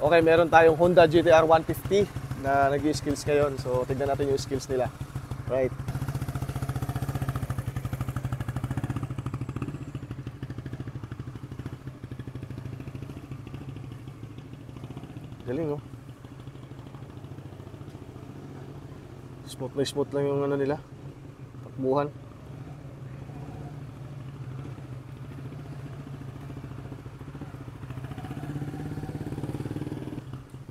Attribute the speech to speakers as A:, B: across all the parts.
A: Okay, meron tayong Honda GT-R 150 na nag-i-skills ngayon. So, tignan natin yung skills nila. Right. Galing, oh. Smooth na smooth lang yung ano nila. Takbuhan.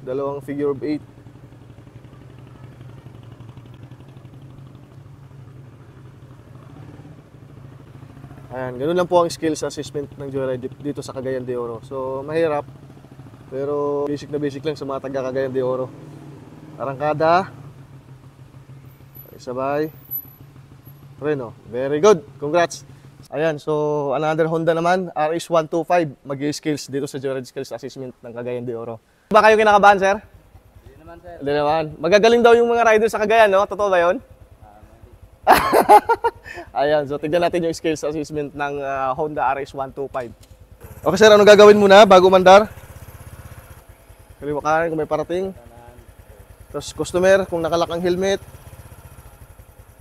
A: Dalawang figure of 8. Ayan, ganun lang po ang skills assessment ng Joyride dito sa Cagayan de Oro. So, mahirap. Pero basic na basic lang sa mga taga Cagayan de Oro. Arangkada. Sabay. Reno. Very good. Congrats. Ayan, so another Honda naman, RS125. Mag-skills dito sa Joyride Skills Assessment ng Cagayan de Oro. Ba kayo kinakabahan, sir?
B: Hindi naman, sir.
A: Hindi naman. Magagaling daw yung mga riders sa Cagayan, no? Totoo ba yun? Ayan, so tignan natin yung skills assessment ng Honda RS125. Okay, sir, ano gagawin muna bago mandar? Kaliwa kanan kung may parating. Tapos customer, kung nakalak ang helmet.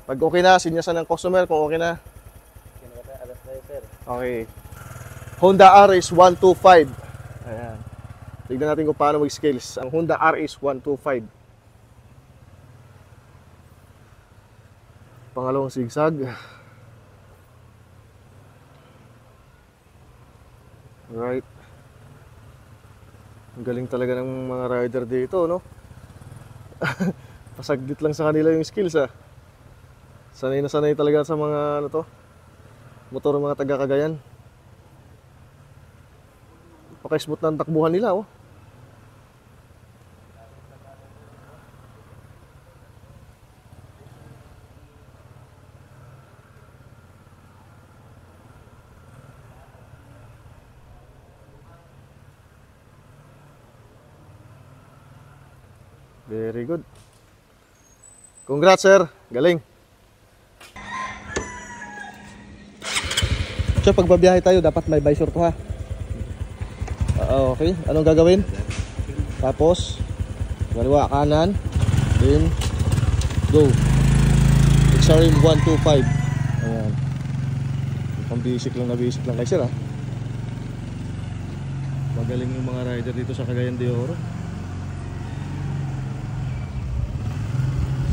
A: Pag okay na, sinyasan ng customer kung okay na. Okay. Honda RS125. Ayan. Tignan natin kung paano mag-skills ang Honda RS125. Pangalawang sigsag. Right. Ang galing talaga ng mga rider dito, no? Pasaglit lang sa kanila yung skills, ah. Sanay na sanay talaga sa mga ano to, motor ng mga taga Cagayan. Paka-smooth na ang takbuhan nila, oh. Very good. Congrats, sir. Galing. So, pag babiyahe tayo, dapat may visor to, ha? Okay. Anong gagawin? Tapos, kaliwa, kanan. Then, go. XRM 125. Ayan. Pang basic lang na basic lang kay sir, ha? Magaling yung mga rider dito sa Cagayan de Oro.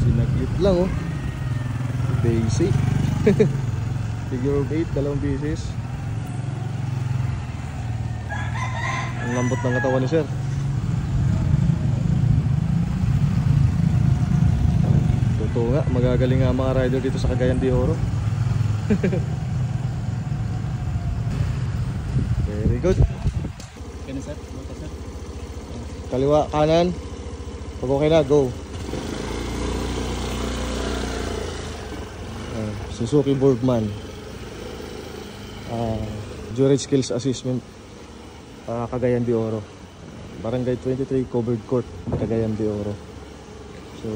A: Sinaglit lang, oh. Basic. Figure of 8, dalawang pieces. Ang lambot ng katawan ni sir. Totoo nga, magagaling nga mga rider dito sa Cagayan de Oro. Very good.
B: Okay na, sir.
A: Kaliwa, kanan. Pag okay na, go. Suzuki Boardman. Joyride Skills Assessment, Cagayan de Oro. Barangay 23, Covered Court, Cagayan de Oro. So,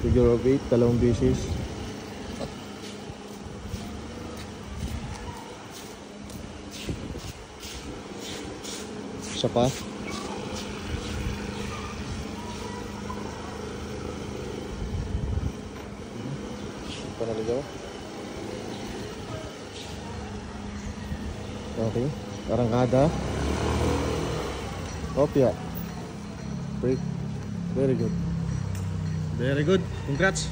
A: figure of 8, dalawang beses. Isa pa. Okay, arangkada. Kopya. Break. Very good. Very good. Congrats.